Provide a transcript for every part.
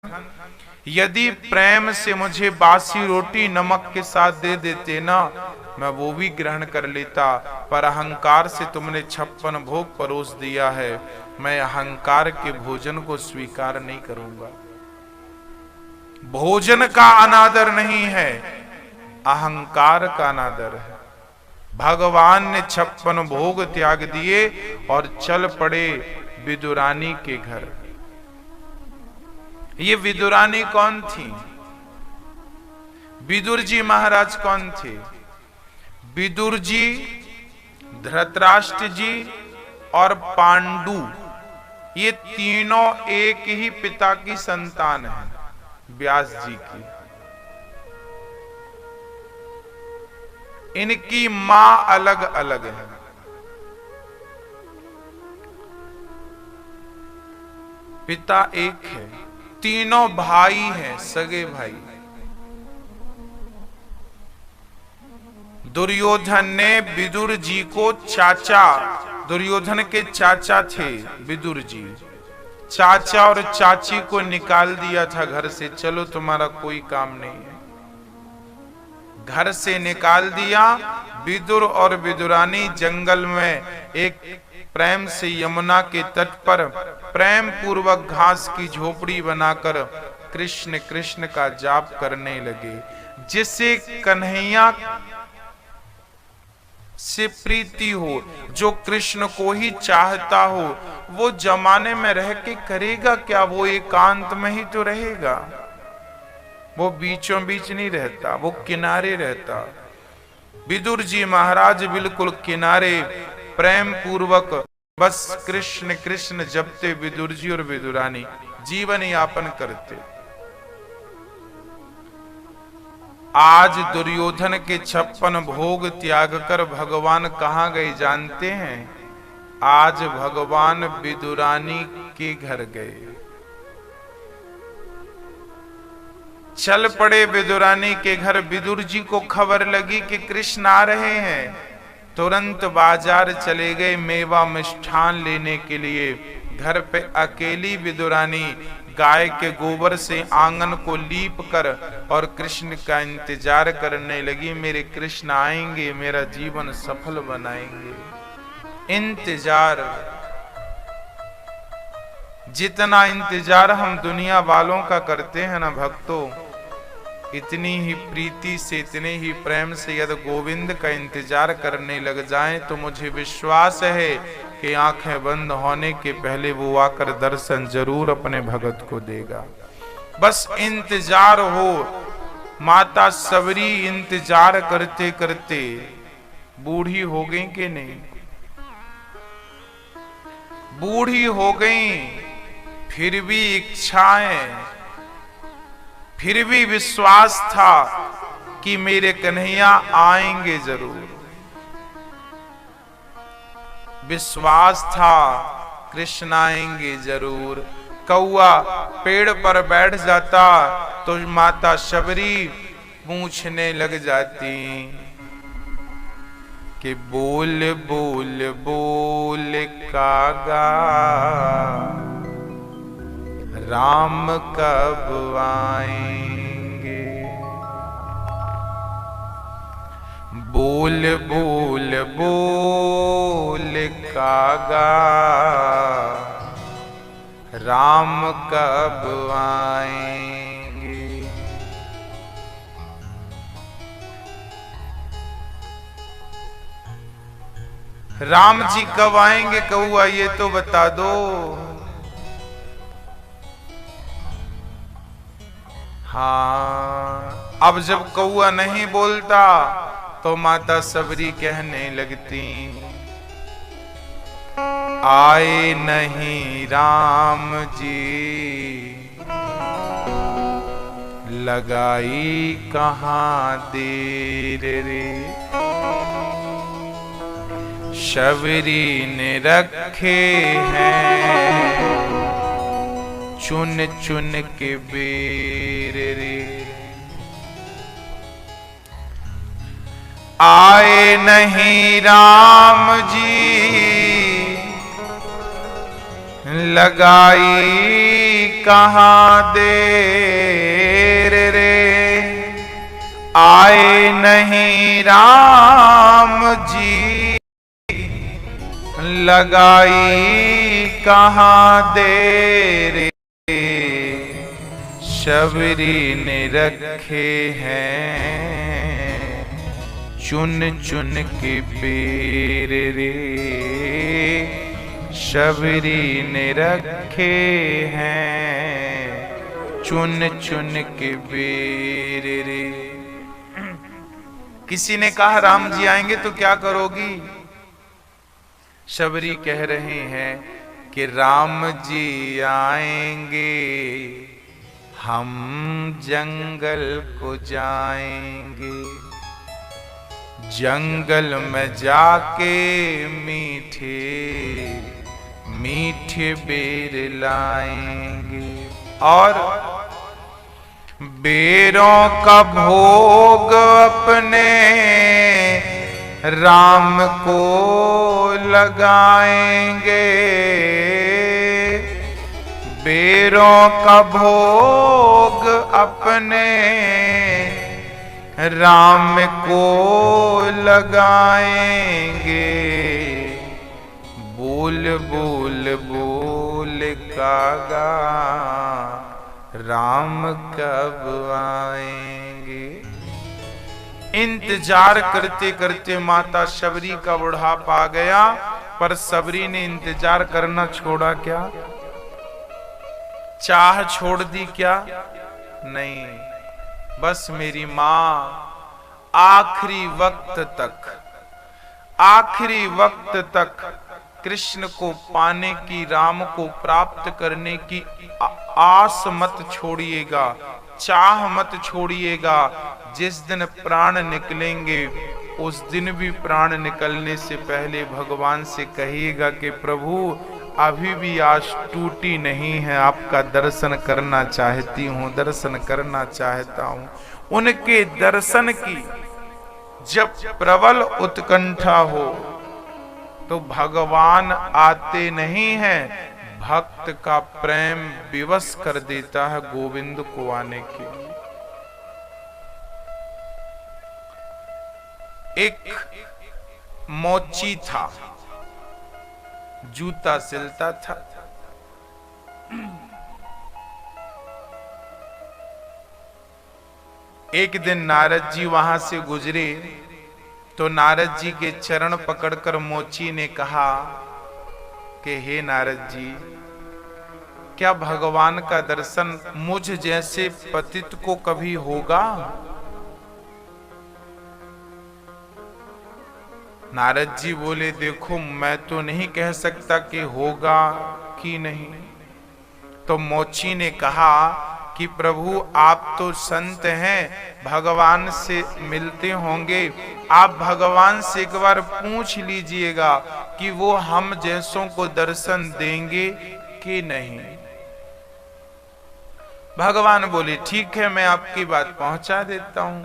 यदि प्रेम से मुझे बासी रोटी नमक के साथ दे देते ना, मैं वो भी ग्रहण कर लेता, पर अहंकार से तुमने 56 भोग परोस दिया है, मैं अहंकार के भोजन को स्वीकार नहीं करूंगा। भोजन का अनादर नहीं है, अहंकार का अनादर है। भगवान ने 56 भोग त्याग दिए और चल पड़े विदुरानी के घर। ये विदुरानी कौन थी? विदुर जी महाराज कौन थे? विदुर जी, धृतराष्ट्र जी और पांडु, ये तीनों एक ही पिता की संतान हैं, व्यास जी की। इनकी मां अलग अलग है। पिता एक है, तीनों भाई हैं, सगे भाई। दुर्योधन ने विदुर जी को चाचा, दुर्योधन के चाचा थे विदुर जी, चाचा और चाची को निकाल दिया था घर से, चलो तुम्हारा कोई काम नहीं है, घर से निकाल दिया। विदुर और विदुरानी जंगल में एक प्रेम से यमुना के तट पर प्रेम पूर्वक घास की झोपड़ी बनाकर कृष्ण कृष्ण का जाप करने लगे। जिसे कन्हैया से प्रीति हो, जो कृष्ण को ही चाहता हो, वो जमाने में रह के करेगा क्या? वो एकांत में ही तो रहेगा, वो बीचों बीच नहीं रहता, वो किनारे रहता। विदुर जी महाराज बिल्कुल किनारे प्रेम पूर्वक बस कृष्ण कृष्ण जपते विदुर जी और विदुरानी जीवन यापन करते। आज दुर्योधन के 56 भोग त्याग कर भगवान कहां गए जानते हैं? आज भगवान विदुरानी के घर गए। चल पड़े विदुरानी के घर। विदुर जी को खबर लगी कि कृष्ण आ रहे हैं, तुरंत बाजार चले गए मेवा मिष्ठान लेने के लिए। घर पे अकेली विदुरानी गाय के गोबर से आंगन को लीप कर और कृष्ण का इंतजार करने लगी। मेरे कृष्ण आएंगे, मेरा जीवन सफल बनाएंगे। इंतजार, जितना इंतजार हम दुनिया वालों का करते हैं ना भक्तों, इतनी ही प्रीति से, इतने ही प्रेम से यदि गोविंद का इंतजार करने लग जाएं तो मुझे विश्वास है कि आंखें बंद होने के पहले वो आकर दर्शन जरूर अपने भगत को देगा। बस इंतजार हो। माता सबरी इंतजार करते करते बूढ़ी हो गई कि नहीं? बूढ़ी हो गई, फिर भी इच्छाएं, फिर भी विश्वास था कि मेरे कन्हैया आएंगे जरूर। विश्वास था कृष्ण आएंगे जरूर। कौआ पेड़ पर बैठ जाता तो माता शबरी पूछने लग जाती कि बोल बोल बोल कागा, राम कब आएंगे? बोल बोल बोल कागा, राम कब आएंगे? राम जी कब आएंगे कौआ, ये तो बता दो। हाँ, अब जब कौआ नहीं बोलता तो माता सबरी कहने लगती, आए नहीं राम जी, लगाई कहाँ देर रे? शबरी ने रखे हैं चुन चुन के बेर रे। आए नहीं राम जी, लगाई कहाँ देर रे, आए नहीं राम जी, लगाई कहाँ देर, शबरी ने रखे हैं चुन चुन के पैर रे, शबरी ने रखे हैं चुन चुन के पैर रे। किसी ने कहा राम जी आएंगे तो क्या करोगी? शबरी कह रहे हैं कि राम जी आएंगे हम जंगल को जाएंगे, जंगल में जाके मीठे मीठे बेर लाएंगे, और बेरों का भोग अपने राम को लगाएंगे, बेरों का भोग अपने राम को लगाएंगे, बोल बोल बोल कागा राम कब आएंगे। इंतजार करते करते माता शबरी का बुढ़ापा आ गया, पर शबरी ने इंतजार करना छोड़ा क्या? चाह छोड़ दी क्या? नहीं, बस मेरी मां आखिरी वक्त तक कृष्ण को पाने की, राम को प्राप्त करने की आस मत छोड़िएगा, चाह मत छोड़िएगा। जिस दिन प्राण निकलेंगे उस दिन भी प्राण निकलने से पहले भगवान से कहिएगा कि प्रभु अभी भी आस टूटी नहीं है, आपका दर्शन करना चाहती हूँ, दर्शन करना चाहता हूँ। उनके दर्शन की जब प्रबल उत्कंठा हो तो भगवान आते नहीं हैं, भक्त का प्रेम विवश कर देता है गोविंद को आने के लिए। एक मोची था, जूता सिलता था। एक दिन नारद जी वहां से गुजरे तो नारद जी के चरण पकड़कर मोची ने कहा कि हे नारद जी, क्या भगवान का दर्शन मुझ जैसे पतित को कभी होगा? नारद जी बोले, देखो मैं तो नहीं कह सकता कि होगा कि नहीं। तो मोची ने कहा कि प्रभु आप तो संत हैं, भगवान से मिलते होंगे, आप भगवान से एक बार पूछ लीजिएगा कि वो हम जैसों को दर्शन देंगे कि नहीं। भगवान बोले ठीक है, मैं आपकी बात पहुंचा देता हूं।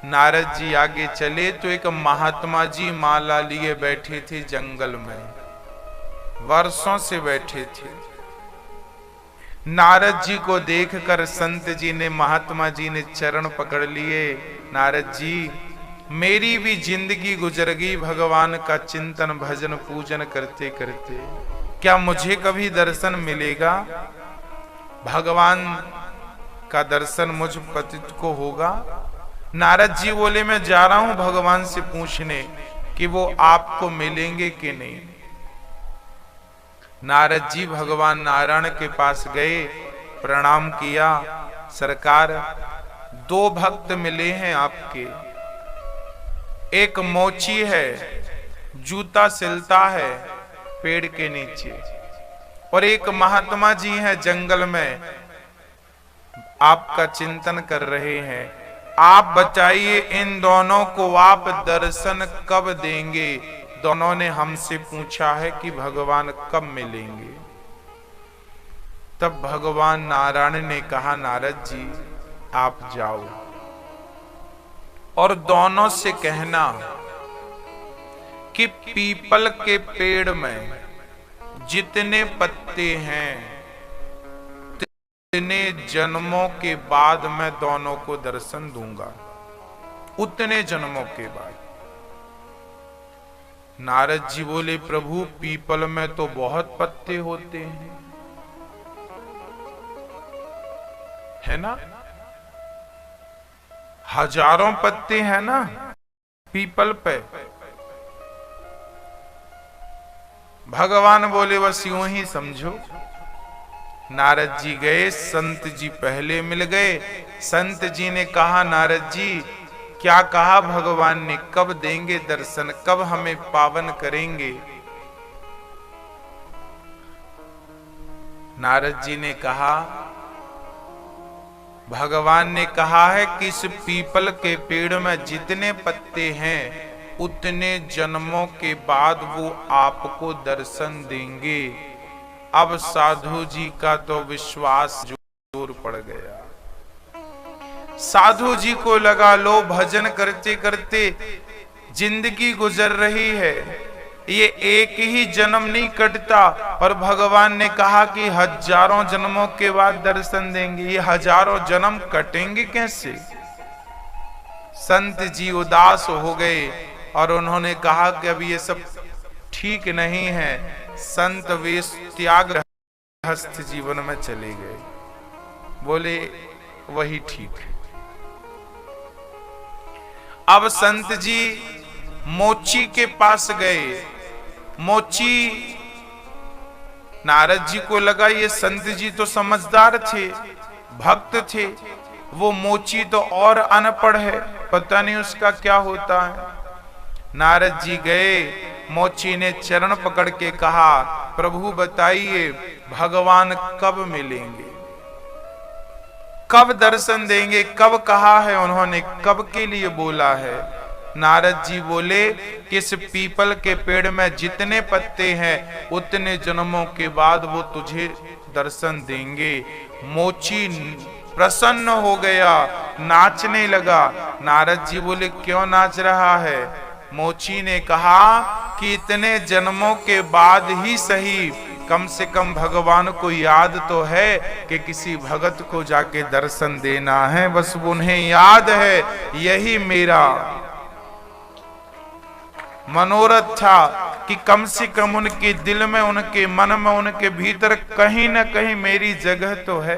नारद जी आगे चले तो एक महात्मा जी माला लिए बैठे थे जंगल में, वर्षों से बैठे थे। नारद जी को देखकर संत जी ने, महात्मा जी ने चरण पकड़ लिए। नारद जी, मेरी भी जिंदगी गुजर गई भगवान का चिंतन भजन पूजन करते करते, क्या मुझे कभी दर्शन मिलेगा? भगवान का दर्शन मुझ पतित को होगा? नारद जी बोले, मैं जा रहा हूं भगवान से पूछने कि वो आपको मिलेंगे कि नहीं। नारद जी भगवान नारायण के पास गए, प्रणाम किया, सरकार 2 भक्त मिले हैं आपके, एक मोची है, जूता सिलता है पेड़ के नीचे, और एक महात्मा जी हैं जंगल में, आपका चिंतन कर रहे हैं। आप बताइए इन दोनों को आप दर्शन कब देंगे? दोनों ने हमसे पूछा है कि भगवान कब मिलेंगे। तब भगवान नारायण ने कहा, नारद जी आप जाओ और दोनों से कहना कि पीपल के पेड़ में जितने पत्ते हैं इतने जन्मों के बाद मैं दोनों को दर्शन दूंगा, उतने जन्मों के बाद। नारद जी बोले, प्रभु पीपल में तो बहुत पत्ते होते हैं, है ना, हजारों पत्ते हैं ना पीपल पे। भगवान बोले, बस यूं ही समझो। नारद जी गए, संत जी पहले मिल गए। संत जी ने कहा, नारद जी क्या कहा भगवान ने, कब देंगे दर्शन, कब हमें पावन करेंगे? नारद जी ने कहा, भगवान ने कहा है कि इस पीपल के पेड़ में जितने पत्ते हैं उतने जन्मों के बाद वो आपको दर्शन देंगे। अब साधु जी का तो विश्वास जोर पड़ गया। साधु जी को लगा, लो भजन करते करते जिंदगी गुजर रही है, ये एक ही जन्म नहीं कटता, और भगवान ने कहा कि हजारों जन्मों के बाद दर्शन देंगे, ये हजारों जन्म कटेंगे कैसे? संत जी उदास हो गए और उन्होंने कहा कि अब ये सब ठीक नहीं है। संत वेश त्याग गृहस्थ जीवन में चले गए। बोले वही ठीक है। अब संत जी मोची के पास गए। मोची, नारद जी को लगा ये संत जी तो समझदार थे, भक्त थे, वो मोची तो और अनपढ़ है, पता नहीं उसका क्या होता है। नारद जी गए, मोची ने चरण पकड़ के कहा, प्रभु बताइए भगवान कब मिलेंगे, कब दर्शन देंगे, कब कहा है उन्होंने, कब के लिए बोला है? नारद जी बोले कि इस पीपल के पेड़ में जितने पत्ते हैं उतने जन्मों के बाद वो तुझे दर्शन देंगे। मोची प्रसन्न हो गया, नाचने लगा। नारद जी बोले, क्यों नाच रहा है? मोची ने कहा कि इतने जन्मों के बाद ही सही, कम से कम भगवान को याद तो है कि किसी भगत को जाके दर्शन देना है, बस उन्हें याद है, यही मेरा मनोरथ था कि कम से कम उनके दिल में, उनके मन में, उनके भीतर कहीं ना कहीं मेरी जगह तो है।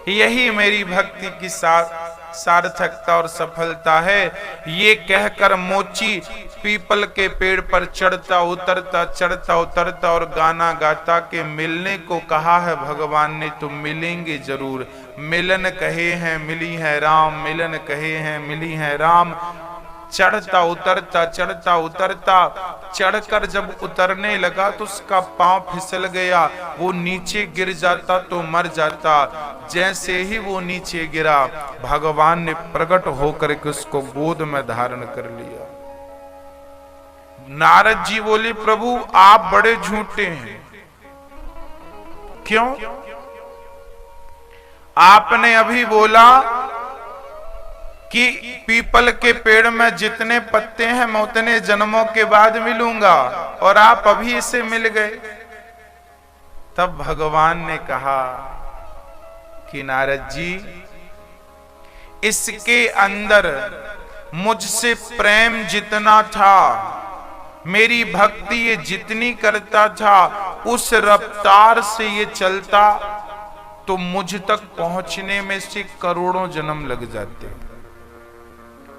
यही मेरी भक्ति की सार्थकता और सफलता है। ये कहकर मोची पीपल के पेड़ पर चढ़ता उतरता, चढ़ता उतरता और गाना गाता के मिलने को कहा है भगवान ने, तुम मिलेंगे जरूर। मिलन कहे हैं मिली है राम, मिलन कहे हैं मिली है राम। चढ़ता उतरता, चढ़ता उतरता, चढ़कर जब उतरने लगा तो उसका पांव फिसल गया, वो नीचे गिर जाता तो मर जाता। जैसे ही वो नीचे गिरा, भगवान ने प्रकट होकर के उसको गोद में धारण कर लिया। नारद जी बोले, प्रभु आप बड़े झूठे हैं। क्यों? आपने अभी बोला कि पीपल के पेड़ में जितने पत्ते हैं मैं उतने जन्मों के बाद मिलूंगा, और आप अभी इसे मिल गए। तब भगवान ने कहा कि नारद जी, इसके अंदर मुझसे प्रेम जितना था, मेरी भक्ति ये जितनी करता था, उस रफ्तार से ये चलता तो मुझ तक पहुंचने में से करोड़ों जन्म लग जाते।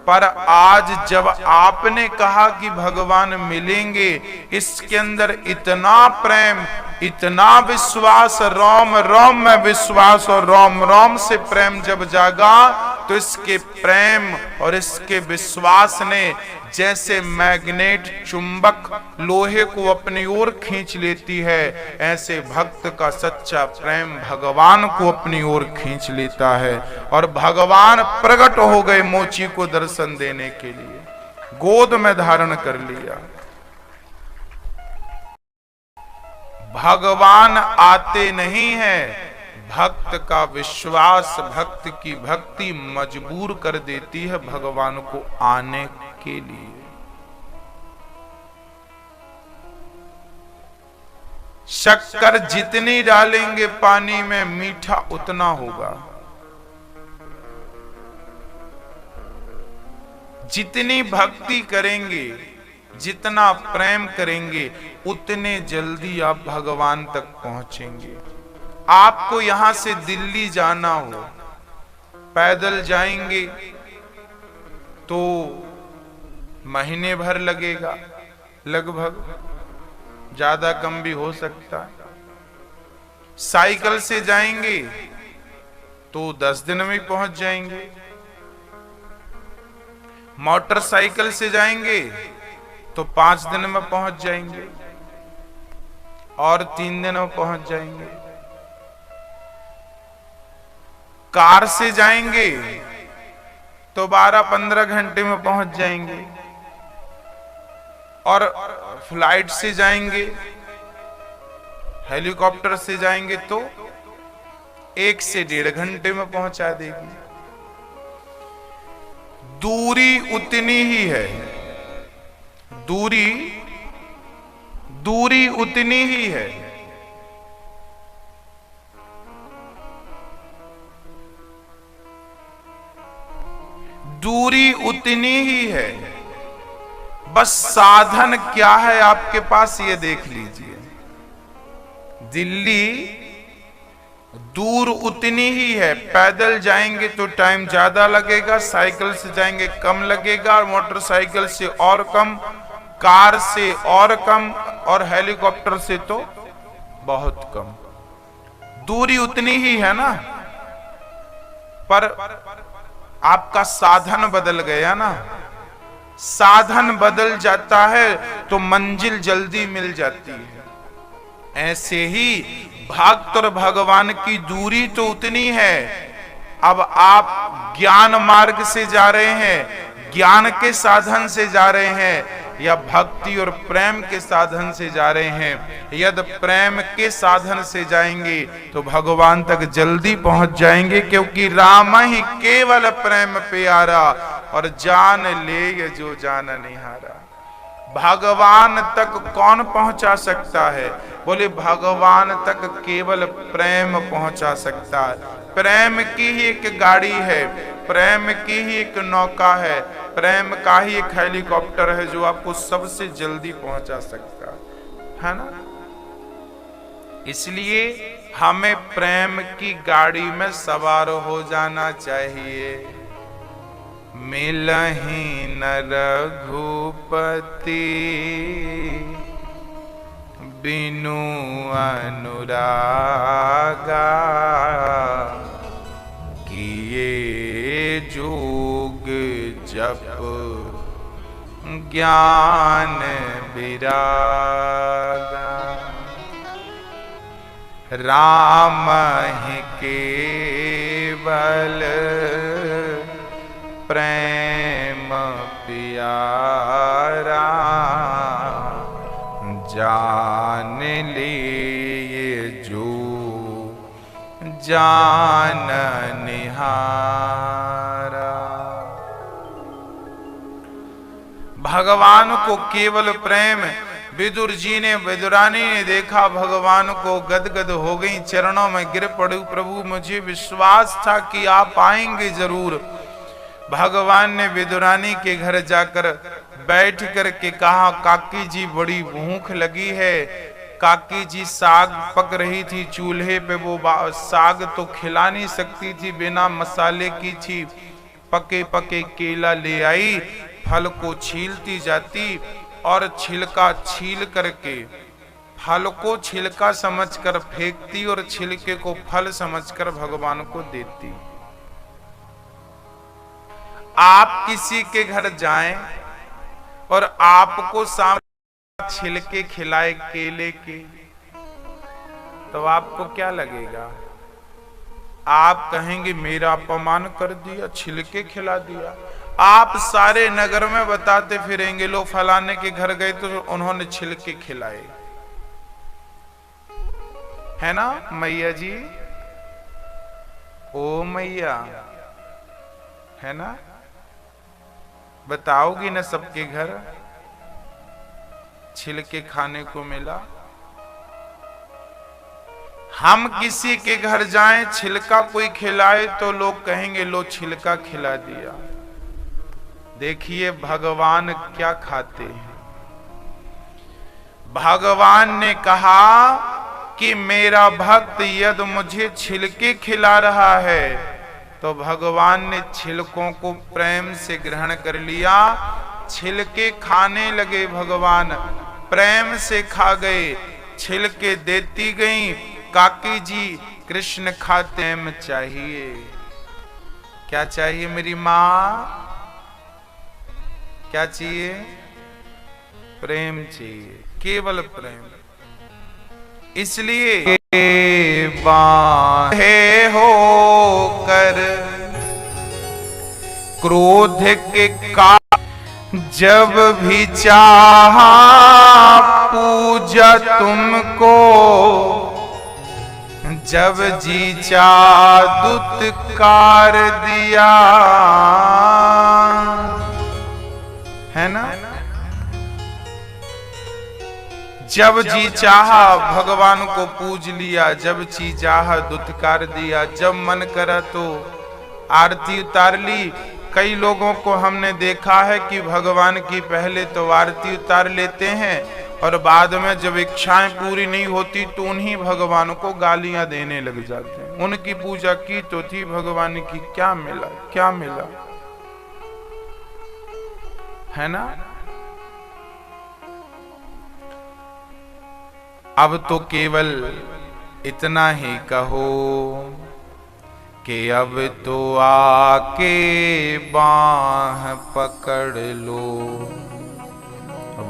पर आज जब आपने कहा कि भगवान मिलेंगे, इसके अंदर इतना प्रेम, इतना विश्वास, रोम रोम में विश्वास और रोम रोम से प्रेम जब जागा, तो इसके प्रेम और इसके विश्वास ने जैसे मैग्नेट चुंबक लोहे को अपनी ओर खींच लेती है, ऐसे भक्त का सच्चा प्रेम भगवान को अपनी ओर खींच लेता है। और भगवान प्रकट हो गए मोची को दर्शन देने के लिए, गोद में धारण कर लिया। भगवान आते नहीं हैं, भक्त का विश्वास, भक्त की भक्ति मजबूर कर देती है भगवान को आने के लिए। शक्कर जितनी डालेंगे पानी में मीठा उतना होगा। जितनी भक्ति करेंगे, जितना प्रेम करेंगे, उतने जल्दी आप भगवान तक पहुंचेंगे। आपको यहां से दिल्ली जाना हो, पैदल जाएंगे तो महीने भर लगेगा लगभग, ज्यादा कम भी हो सकता है। साइकिल से जाएंगे तो 10 दिन में पहुंच जाएंगे। मोटरसाइकिल से जाएंगे तो 5 दिन में पहुंच जाएंगे और 3 दिन में पहुंच जाएंगे। कार से जाएंगे तो 12-15 घंटे में पहुंच जाएंगे और फ्लाइट से जाएंगे, हेलीकॉप्टर से जाएंगे तो 1 से 1.5 घंटे में पहुंचा देगी। दूरी उतनी ही है, दूरी उतनी ही है। दूरी उतनी ही है, बस साधन क्या है आपके पास ये देख लीजिए। दिल्ली दूर उतनी ही है, पैदल जाएंगे तो टाइम ज्यादा लगेगा, साइकिल से जाएंगे कम लगेगा, मोटरसाइकिल से और कम, कार से और कम, और हेलीकॉप्टर से तो बहुत कम। दूरी उतनी ही है ना, पर आपका साधन बदल गया ना। साधन बदल जाता है तो मंजिल जल्दी मिल जाती है। ऐसे ही भक्त और भगवान की दूरी तो उतनी है। अब आप ज्ञान मार्ग से जा रहे हैं, ज्ञान के साधन से जा रहे हैं, या भक्ति और प्रेम के साधन से जा रहे हैं। यदि प्रेम के साधन से जाएंगे तो भगवान तक जल्दी पहुंच जाएंगे, क्योंकि राम ही केवल प्रेम प्यारा और जान ले जो जान निहारा। भगवान तक कौन पहुंचा सकता है? बोले भगवान तक केवल प्रेम पहुंचा सकता है। प्रेम की ही एक गाड़ी है, प्रेम की ही एक नौका है, प्रेम का ही एक हेलीकॉप्टर है जो आपको सबसे जल्दी पहुंचा सकता है ना। इसलिए हमें प्रेम की गाड़ी में सवार हो जाना चाहिए। मिलहि न रघुपति बिनु अनुरागा, किए जोग जप ज्ञान विरागा। राम ही केवल प्रेम प्यारा, जान लिए जो जान निहारा। भगवान को केवल प्रेम। विदुर जी ने, विदुरानी ने देखा भगवान को, गदगद हो गई, चरणों में गिर पड़ी। प्रभु मुझे विश्वास था कि आप आएंगे जरूर। भगवान ने विदुरानी के घर जाकर बैठ कर के कहा, काकी जी बड़ी भूख लगी है। काकी जी साग पक रही थी चूल्हे पे, वो साग तो खिला नहीं सकती थी, बिना मसाले की थी। पके पके केला ले आई, फल को छीलती जाती और छिलका छील करके फल को छिलका समझकर फेंकती और छिलके को फल समझकर भगवान को देती। आप किसी के घर जाएं और आपको सामने छिलके खिलाए केले के, तो आपको क्या लगेगा? आप कहेंगे मेरा अपमान कर दिया, छिलके खिला दिया। आप सारे नगर में बताते फिरेंगे, लो फलाने के घर गए तो उन्होंने छिलके खिलाए, है ना मैया जी? ओ मैया, है ना? बताओगी ना सबके घर छिलके खाने को मिला? हम किसी के घर जाएं, छिलका कोई खिलाए तो लोग कहेंगे लो छिलका खिला दिया। देखिए भगवान क्या खाते हैं। भगवान ने कहा कि मेरा भक्त यदि मुझे छिलके खिला रहा है तो भगवान ने छिलकों को प्रेम से ग्रहण कर लिया। छिलके खाने लगे, भगवान प्रेम से खा गए। छिलके देती गई, काकी जी कृष्ण खाते में चाहिए। क्या चाहिए मेरी माँ? क्या चाहिए? प्रेम चाहिए, केवल प्रेम। इसलिए बाहे होकर क्रोध के का जब भी चाहा पूजा तुमको, जब जी चाहा दुत्कार दिया, है ना? जब जी चाहा भगवान को पूज लिया, जब जी चाहा दुत्कार दिया, जब मन करा तो आरती उतार ली। कई लोगों को हमने देखा है कि भगवान की पहले तो आरती उतार लेते हैं और बाद में जब इच्छाएं पूरी नहीं होती तो उन्हीं भगवान को गालियां देने लग जाते हैं। उनकी पूजा की तो थी भगवान की, क्या मिला? क्या मिला? है ना? अब तो केवल इतना ही कहो कि अब तो आके बाह पकड़ लो,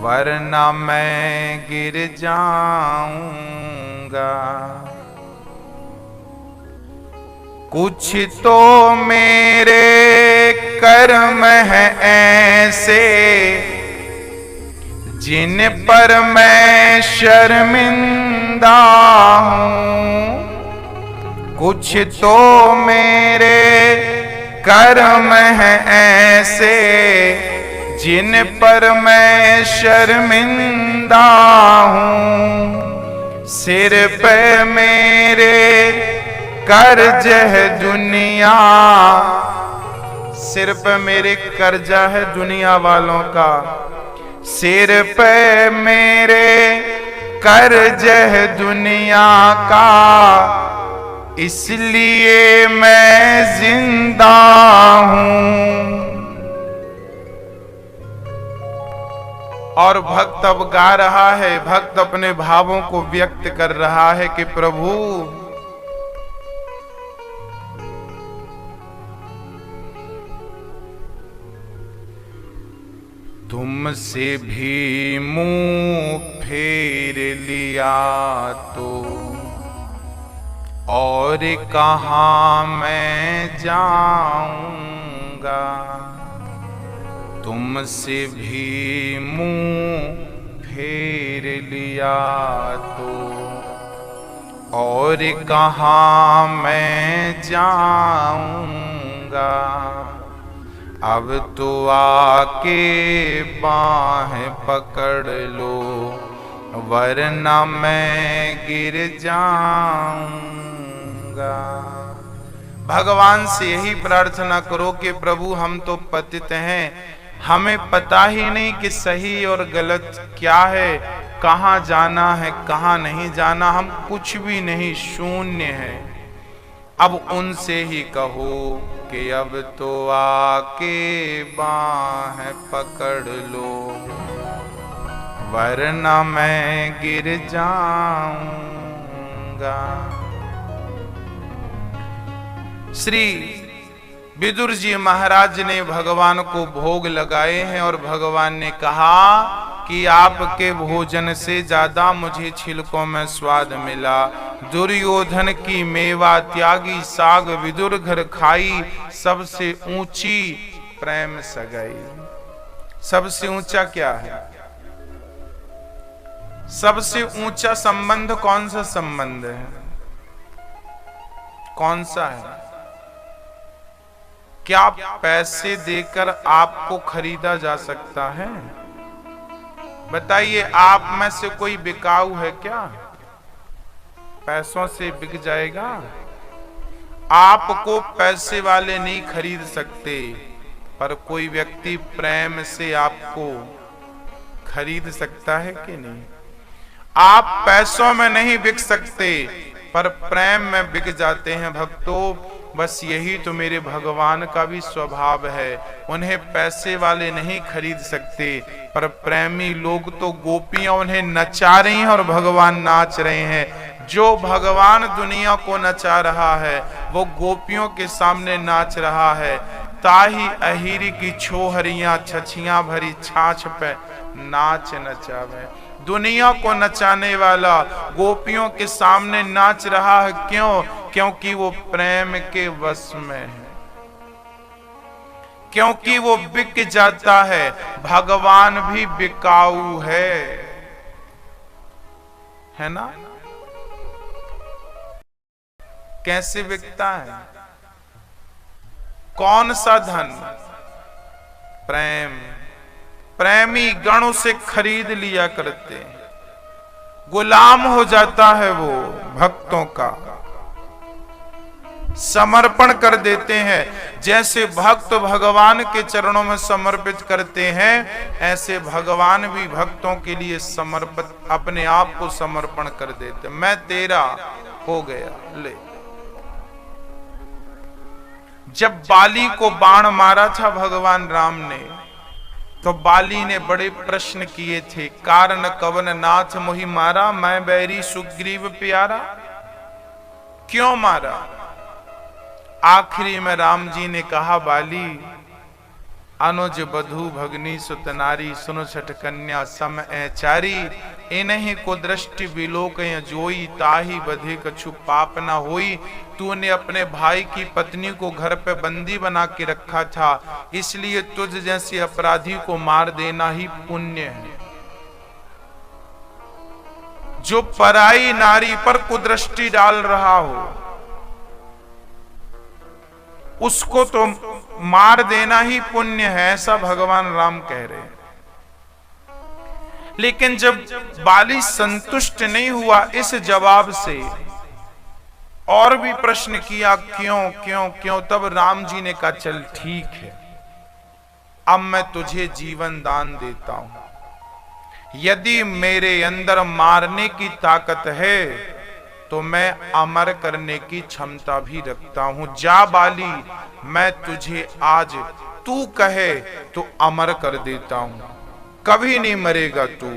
वरना मैं गिर जाऊंगा। कुछ तो मेरे कर्म है ऐसे जिन पर मैं शर्मिंदा हूँ। कुछ तो मेरे कर्म है ऐसे जिन पर मैं शर्मिंदा हूँ। सिर पे मेरे कर्ज है दुनिया, सिर पे मेरे कर्जा है दुनिया वालों का। सिर पे मेरे कर्ज है दुनिया का, इसलिए मैं जिंदा हूं। और भक्त अब गा रहा है, भक्त अपने भावों को व्यक्त कर रहा है कि प्रभु तुमसे भी मुंह फेर लिया तो और कहाँ मैं जाऊंगा। तुमसे भी मुंह फेर लिया तो और कहाँ मैं जाऊंगा। अब तो आके बाहें पकड़ लो, वरना मैं गिर जाऊंगा। भगवान से यही प्रार्थना करो कि प्रभु हम तो पतित हैं, हमें पता ही नहीं कि सही और गलत क्या है, कहाँ जाना है कहाँ नहीं जाना, हम कुछ भी नहीं, शून्य है। अब उनसे ही कहो कि अब तो आके बाहें पकड़ लो, वरना मैं गिर जाऊंगा। श्री विदुर जी महाराज ने भगवान को भोग लगाए हैं और भगवान ने कहा कि आपके भोजन से ज्यादा मुझे छिलकों में स्वाद मिला। दुर्योधन की मेवा त्यागी साग विदुर घर खाई, सबसे ऊंची प्रेम सगाई। सबसे ऊंचा क्या है? सबसे ऊंचा संबंध कौन सा संबंध है? कौन सा है? क्या पैसे देकर आपको खरीदा जा सकता है? बताइए, आप में से कोई बिकाऊ है क्या? पैसों से बिक जाएगा? आपको पैसे वाले नहीं खरीद सकते, पर कोई व्यक्ति प्रेम से आपको खरीद सकता है कि नहीं? आप पैसों में नहीं बिक सकते, पर प्रेम में बिक जाते हैं भक्तों। बस यही तो मेरे भगवान का भी स्वभाव है। उन्हें पैसे वाले नहीं खरीद सकते, पर प्रेमी लोग तो गोपियां उन्हें नचा रही हैं और भगवान नाच रहे हैं। जो भगवान दुनिया को नचा रहा है वो गोपियों के सामने नाच रहा है। ताही अहिरी की छोहरियां छछियां भरी छाछ पे नाच नचावे। दुनिया को नचाने वाला गोपियों के सामने नाच रहा है। क्यों? क्योंकि वो प्रेम के वश में है, क्योंकि वो बिक जाता है। भगवान भी बिकाऊ है ना? कैसे बिकता है? कौन सा धन? प्रेम। प्रेमी गण उसे खरीद लिया करते हैं, गुलाम हो जाता है वो भक्तों का, समर्पण कर देते हैं। जैसे भक्त भगवान के चरणों में समर्पित करते हैं, ऐसे भगवान भी भक्तों के लिए समर्पित अपने आप को समर्पण कर देते। मैं तेरा हो गया, ले। जब बाली को बाण मारा था भगवान राम ने, तो बाली ने बड़े प्रश्न किए थे। कारण कवन नाथ मोहि मारा, मैं बैरी सुग्रीव प्यारा। क्यों मारा? आखिरी में राम जी ने कहा, बाली अनुज बधू भगनी सुत नारी, सुनो छठ कन्या सम ऐचारी। इन्हीं को दृष्टि विलोक जोई, ताही बधे कछु पाप ना होई। तूने अपने भाई की पत्नी को घर पे बंदी बना के रखा था, इसलिए तुझ जैसे अपराधी को मार देना ही पुण्य है। जो पराई नारी पर कुदृष्टि डाल रहा हो, उसको तो मार देना ही पुण्य है, ऐसा भगवान राम कह रहे हैं। लेकिन जब बाली संतुष्ट नहीं हुआ इस जवाब से, और भी प्रश्न किया, क्यों क्यों क्यों? तब राम जी ने कहा, चल ठीक है, अब मैं तुझे जीवन दान देता हूं। यदि मेरे अंदर मारने की ताकत है तो मैं अमर करने की क्षमता भी रखता हूं। जा बाली, मैं तुझे आज तू कहे तो अमर कर देता हूं, कभी नहीं मरेगा तू।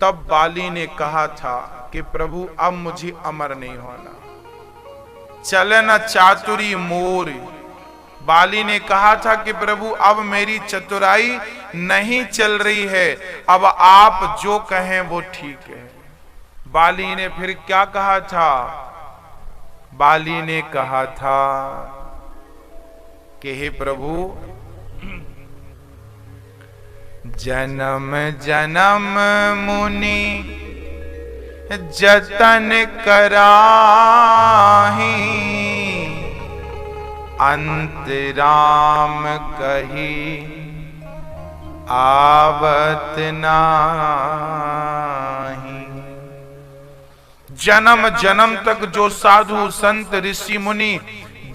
तब बाली ने कहा था कि प्रभु अब मुझे अमर नहीं होना, चले न चातुरी मोर। बाली ने कहा था कि प्रभु अब मेरी चतुराई नहीं चल रही है, अब आप जो कहें वो ठीक है। बाली ने फिर क्या कहा था? बाली ने कहा था कि हे प्रभु, जन्म जन्म मुनि जतन कराही, अंत राम कही आवत नाही। जन्म जन्म तक जो साधु संत ऋषि मुनि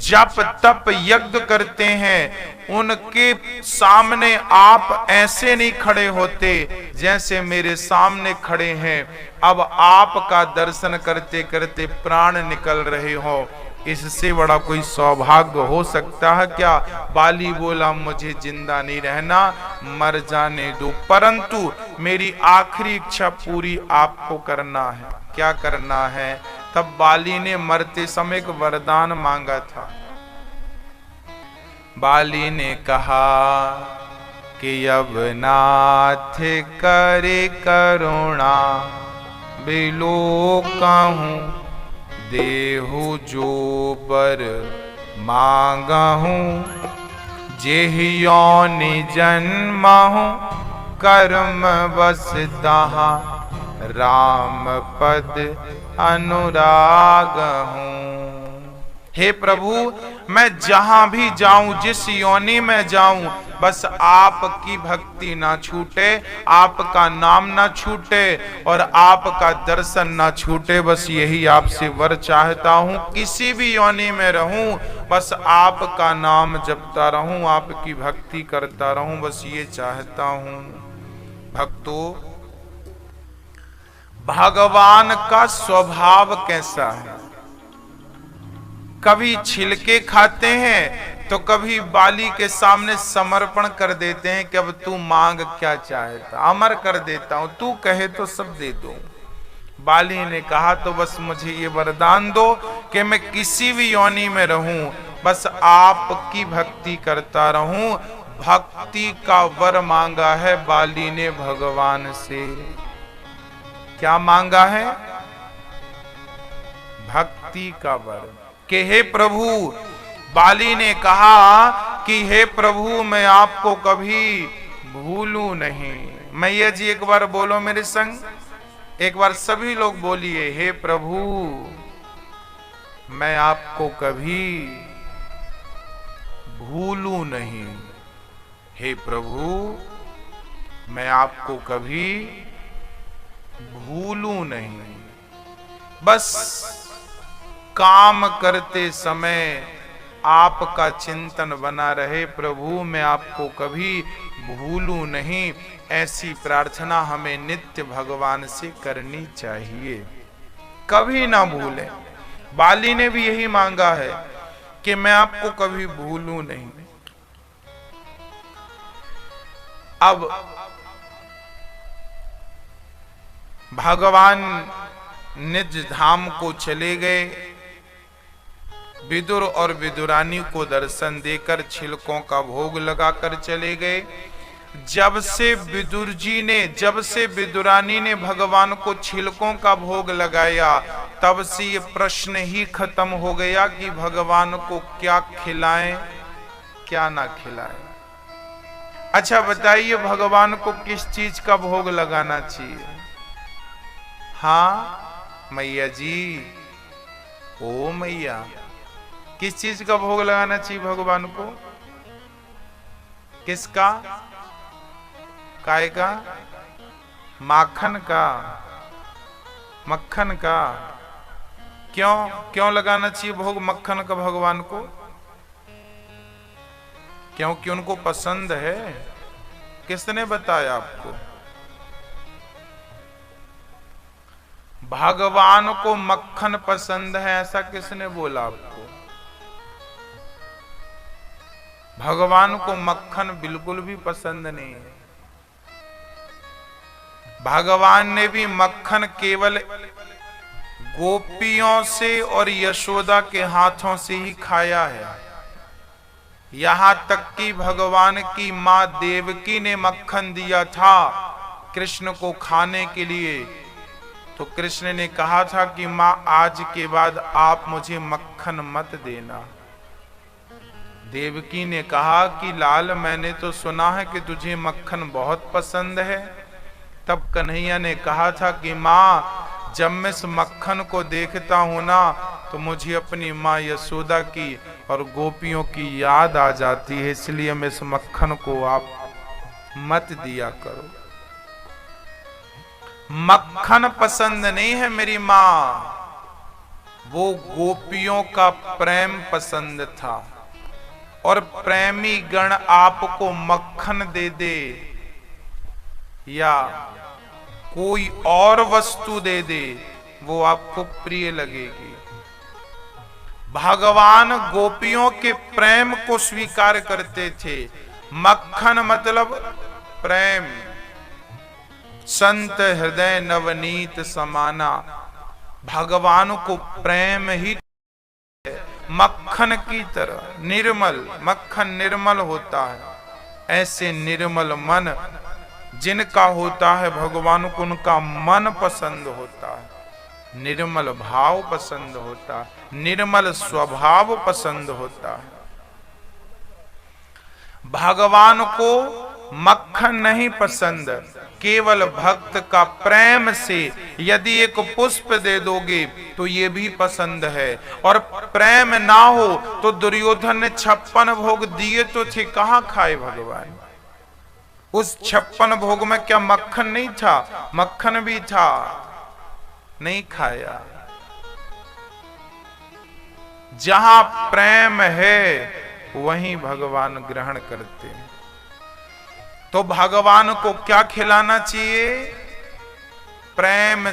जप तप यज्ञ करते हैं, उनके सामने आप ऐसे नहीं खड़े होते जैसे मेरे सामने खड़े हैं। अब आपका दर्शन करते करते प्राण निकल रहे हो, इससे बड़ा कोई सौभाग्य हो सकता है क्या? बाली बोला, मुझे जिंदा नहीं रहना, मर जाने दो, परंतु मेरी आखिरी इच्छा पूरी आपको करना है। क्या करना है? तब बाली ने मरते समय एक वरदान मांगा था। बाली ने कहा कि अब नाथ करे करुणा, बिलोकहूं देहु जो बर मांगहूं, जेहि योनि जन्महूं कर्म बस तहाँ, राम पद अनुराग हूं। हे प्रभु, मैं जहां भी जाऊं, जिस योनि में जाऊं, बस आपकी भक्ति ना छूटे, आपका नाम ना छूटे और आपका दर्शन ना छूटे। बस यही आपसे वर चाहता हूं। किसी भी योनि में रहूं, बस आपका नाम जपता रहूं, आपकी भक्ति करता रहूं, बस ये चाहता हूं। भक्तों, भगवान का स्वभाव कैसा है? कभी छिलके खाते हैं तो कभी बाली के सामने समर्पण कर देते हैं कि अब तू मांग क्या चाहता, अमर कर देता हूं, तू कहे तो सब दे दूं। बाली ने कहा तो बस मुझे ये वरदान दो कि मैं किसी भी योनि में रहूं, बस आपकी भक्ति करता रहूं। भक्ति का वर मांगा है बाली ने भगवान से। क्या मांगा है? भक्ति का वर। कि हे प्रभु, बाली ने कहा कि हे प्रभु, मैं आपको कभी भूलूं नहीं। मैया जी एक बार बोलो मेरे संग, एक बार सभी लोग बोलिए, हे प्रभु, मैं आपको कभी भूलूं नहीं। हे प्रभु, मैं आपको कभी भूलूं नहीं। बस काम करते समय आपका चिंतन बना रहे, प्रभु मैं आपको कभी भूलूं नहीं। ऐसी प्रार्थना हमें नित्य भगवान से करनी चाहिए, कभी ना भूलें। बाली ने भी यही मांगा है कि मैं आपको कभी भूलूं नहीं। अब भगवान निज धाम को चले गए, विदुर और विदुरानी को दर्शन देकर छिलकों का भोग लगाकर चले गए। जब से विदुरानी ने भगवान को छिलकों का भोग लगाया, तब से ये प्रश्न ही खत्म हो गया कि भगवान को क्या खिलाएं, क्या ना खिलाएं। अच्छा बताइए, भगवान को किस चीज का भोग लगाना चाहिए? हाँ मैया जी, ओ मैया, किस चीज का भोग लगाना चाहिए भगवान को? किसका? काय का? माखन का, मक्खन का। क्यों लगाना चाहिए भोग मक्खन का भगवान को? क्योंकि उनको पसंद है। किसने बताया आपको? भगवान को मक्खन पसंद है ऐसा किसने बोला आपको? भगवान को मक्खन बिल्कुल भी पसंद नहीं है। भगवान ने भी मक्खन केवल गोपियों से और यशोदा के हाथों से ही खाया है। यहां तक कि भगवान की मां देवकी ने मक्खन दिया था कृष्ण को खाने के लिए, तो कृष्ण ने कहा था कि मां आज के बाद आप मुझे मक्खन मत देना। देवकी ने कहा कि लाल, मैंने तो सुना है कि तुझे मक्खन बहुत पसंद है। तब कन्हैया ने कहा था कि मां, जब मैं इस मक्खन को देखता हूं ना, तो मुझे अपनी मां यशोदा की और गोपियों की याद आ जाती है, इसलिए मैं इस मक्खन को आप मत दिया करो। मक्खन पसंद नहीं है मेरी मां, वो गोपियों का प्रेम पसंद था। और प्रेमी गण आपको मक्खन दे दे या कोई और वस्तु दे दे, वो आपको प्रिय लगेगी। भगवान गोपियों के प्रेम को स्वीकार करते थे। मक्खन मतलब प्रेम। संत हृदय नवनीत समाना, भगवान को प्रेम ही मक्खन की तरह निर्मल। मक्खन निर्मल होता है, ऐसे निर्मल मन जिनका होता है भगवान को उनका मन पसंद होता है, निर्मल भाव पसंद होता है, निर्मल स्वभाव पसंद होता है। भगवान को मक्खन नहीं पसंद, केवल भक्त का प्रेम से यदि एक पुष्प दे दोगे तो ये भी पसंद है। और प्रेम ना हो तो दुर्योधन ने 56 भोग दिए तो थे, कहां खाए भगवान? उस 56 भोग में क्या मक्खन नहीं था? मक्खन भी था, नहीं खाया। जहां प्रेम है वहीं भगवान ग्रहण करते हैं। तो भगवान को क्या खिलाना चाहिए? प्रेम